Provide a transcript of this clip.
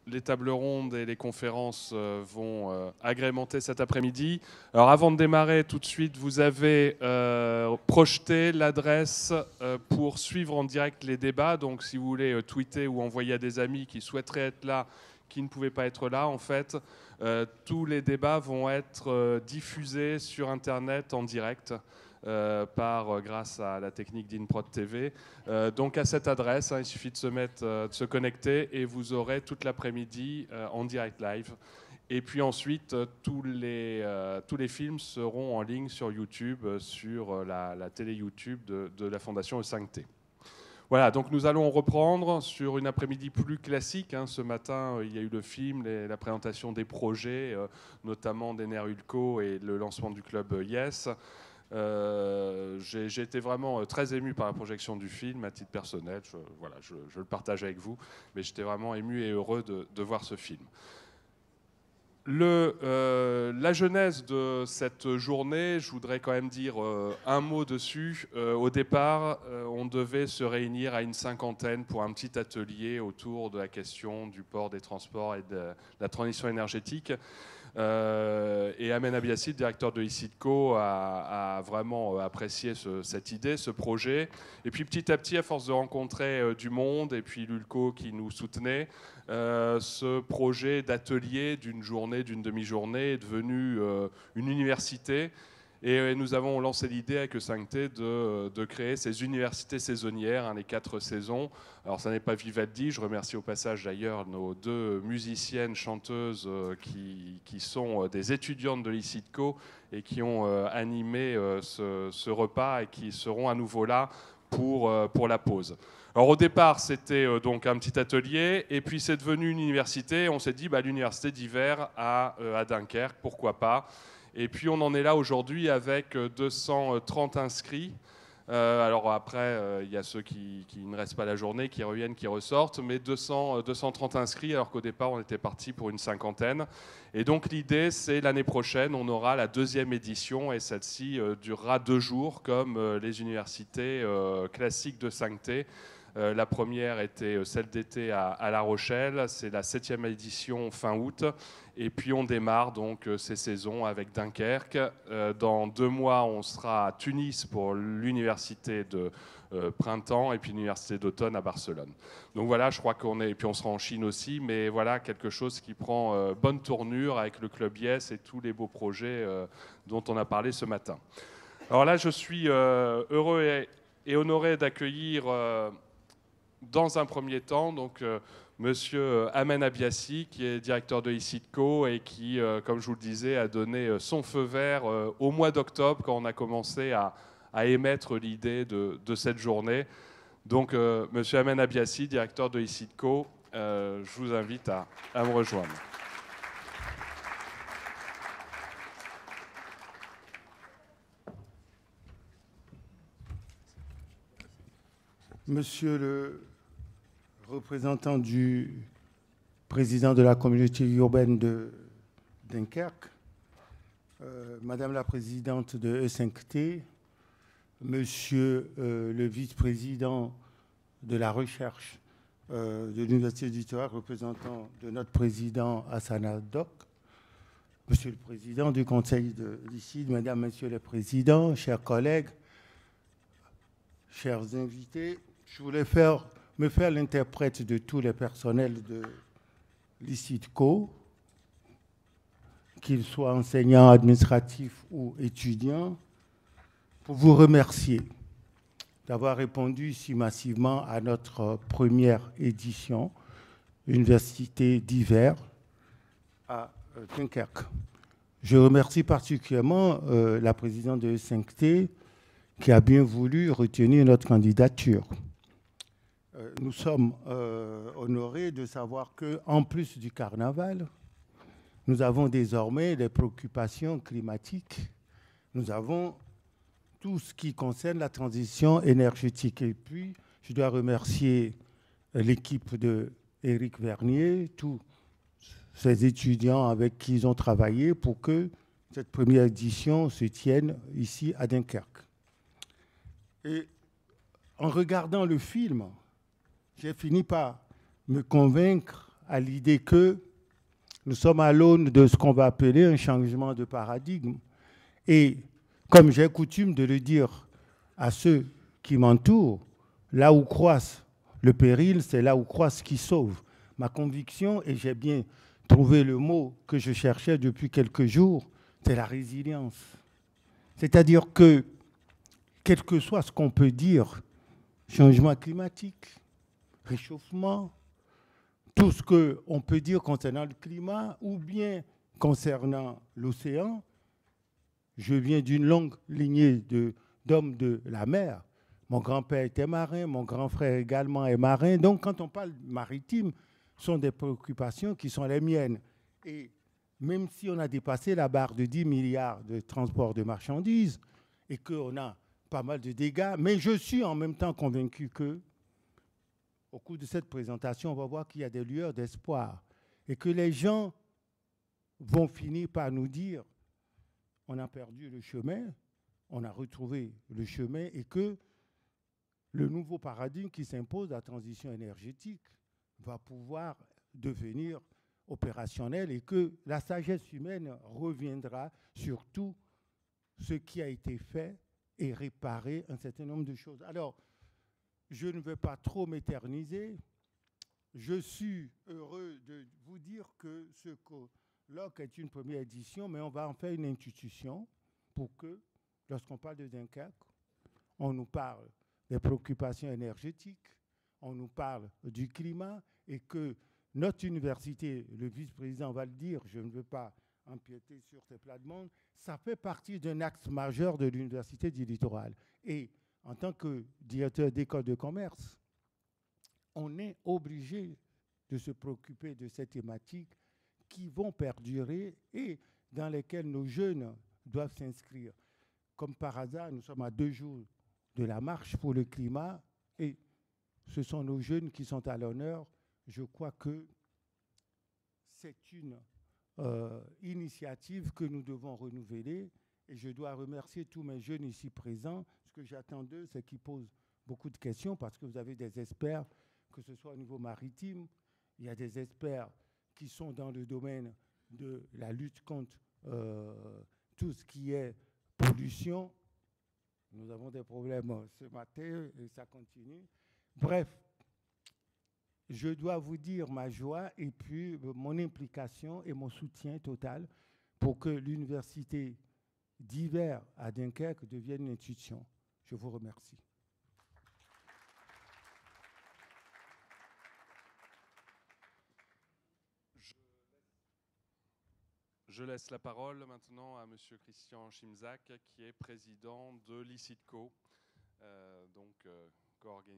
les tables rondes et les conférences vont agrémenter cet après-midi. Alors avant de démarrer tout de suite, vous avez projeté l'adresse pour suivre en direct les débats. Donc si vous voulez tweeter ou envoyer à des amis qui souhaiteraient être là, qui ne pouvaient pas être là, en fait, tous les débats vont être diffusés sur Internet en direct. Grâce à la technique d'InProd TV. Donc à cette adresse, il suffit de se connecter et vous aurez toute l'après-midi en direct live. Et puis ensuite, tous les films seront en ligne sur YouTube, sur la télé YouTube de la Fondation E5T. Voilà, donc nous allons reprendre sur une après-midi plus classique. Ce matin, il y a eu le film, la présentation des projets, notamment d'Enerulco et le lancement du club Yes. J'ai été vraiment très ému par la projection du film à titre personnel. Je le partage avec vous, mais j'étais vraiment ému et heureux de voir ce film. La genèse de cette journée, je voudrais quand même dire un mot dessus. Au départ, on devait se réunir à une cinquantaine pour un petit atelier autour de la question du port des transports et de la transition énergétique. Et Amen Abiassi, directeur de ICITCO, a vraiment apprécié cette idée, ce projet. Et puis petit à petit, à force de rencontrer du monde, et puis l'ULCO qui nous soutenait, ce projet d'atelier d'une journée, d'une demi-journée est devenu une université. Et nous avons lancé l'idée avec le 5T de créer ces universités saisonnières, les 4 saisons. Alors ça n'est pas Vivaldi, je remercie au passage d'ailleurs nos 2 musiciennes chanteuses qui sont des étudiantes de l'ICITCO et qui ont animé ce repas et qui seront à nouveau là pour la pause. Alors au départ c'était donc un petit atelier et puis c'est devenu une université. On s'est dit l'université d'hiver à Dunkerque, pourquoi pas. Et puis on en est là aujourd'hui avec 230 inscrits. Alors après, il y a ceux qui ne restent pas la journée, qui reviennent, qui ressortent, mais 230 inscrits alors qu'au départ on était parti pour une cinquantaine. Et donc l'idée c'est l'année prochaine, on aura la 2e édition et celle-ci durera 2 jours comme les universités classiques de 5T. La première était celle d'été à La Rochelle, c'est la 7e édition fin août. Et puis on démarre donc ces saisons avec Dunkerque. Dans 2 mois, on sera à Tunis pour l'université de printemps et puis l'université d'automne à Barcelone. Donc voilà, je crois qu'on est... Et puis on sera en Chine aussi, mais voilà quelque chose qui prend bonne tournure avec le Club Yes et tous les beaux projets dont on a parlé ce matin. Alors là, je suis heureux et honoré d'accueillir dans un premier temps donc Monsieur Amen Abiassi, qui est directeur de ICITCO et qui, comme je vous le disais, a donné son feu vert au mois d'octobre quand on a commencé à émettre l'idée de cette journée. Donc, Monsieur Amen Abiassi, directeur de ICITCO, je vous invite à me rejoindre. Monsieur le représentant du président de la communauté urbaine de Dunkerque, Madame la présidente de E5T, Monsieur le vice-président de la recherche de l'Université du Littoral, représentant de notre président Hassan Al-Doc, Monsieur le président du conseil de l'ICID, Madame, Monsieur le président, chers collègues, chers invités, je voulais me faire l'interprète de tous les personnels de l'ICITCO, qu'ils soient enseignants, administratifs ou étudiants, pour vous remercier d'avoir répondu si massivement à notre première édition, Université d'hiver à Dunkerque. Je remercie particulièrement la présidente de E5T qui a bien voulu retenir notre candidature. Nous sommes honorés de savoir qu'en plus du carnaval, nous avons désormais des préoccupations climatiques. Nous avons tout ce qui concerne la transition énergétique. Et puis, je dois remercier l'équipe de Éric Vernier, tous ces étudiants avec qui ils ont travaillé pour que cette première édition se tienne ici à Dunkerque. Et en regardant le film, j'ai fini par me convaincre à l'idée que nous sommes à l'aune de ce qu'on va appeler un changement de paradigme. Et comme j'ai coutume de le dire à ceux qui m'entourent, là où croisse le péril, c'est là où croisse ce qui sauve. Ma conviction, et j'ai bien trouvé le mot que je cherchais depuis quelques jours, c'est la résilience. C'est-à-dire que, quel que soit ce qu'on peut dire, changement climatique, réchauffement, tout ce qu'on peut dire concernant le climat ou bien concernant l'océan, je viens d'une longue lignée d'hommes de la mer. Mon grand-père était marin, mon grand frère également est marin. Donc, quand on parle maritime, ce sont des préoccupations qui sont les miennes. Et même si on a dépassé la barre de 10 milliards de transport de marchandises et qu'on a pas mal de dégâts, mais je suis en même temps convaincu que, au cours de cette présentation, on va voir qu'il y a des lueurs d'espoir et que les gens vont finir par nous dire on a perdu le chemin, on a retrouvé le chemin et que le nouveau paradigme qui s'impose, la transition énergétique, va pouvoir devenir opérationnel et que la sagesse humaine reviendra sur tout ce qui a été fait et réparer un certain nombre de choses. Alors, je ne vais pas trop m'éterniser. Je suis heureux de vous dire que ce colloque est une première édition, mais on va en faire une institution pour que, lorsqu'on parle de Dunkerque, on nous parle des préoccupations énergétiques, on nous parle du climat et que notre université, le vice-président va le dire, je ne veux pas empiéter sur ces plates-bandes, ça fait partie d'un axe majeur de l'université du littoral. Et en tant que directeur d'école de commerce, on est obligé de se préoccuper de ces thématiques qui vont perdurer et dans lesquelles nos jeunes doivent s'inscrire. Comme par hasard, nous sommes à 2 jours de la marche pour le climat et ce sont nos jeunes qui sont à l'honneur. Je crois que c'est une initiative que nous devons renouveler et je dois remercier tous mes jeunes ici présents. Ce que j'attends d'eux, c'est qu'ils posent beaucoup de questions parce que vous avez des experts, que ce soit au niveau maritime, il y a des experts qui sont dans le domaine de la lutte contre tout ce qui est pollution. Nous avons des problèmes ce matin et ça continue. Bref, je dois vous dire ma joie et puis mon implication et mon soutien total pour que l'université d'hiver à Dunkerque devienne une institution. Je vous remercie. Je laisse la parole maintenant à Monsieur Christian Chimzak, qui est président de l'ICITCO, co-organisateur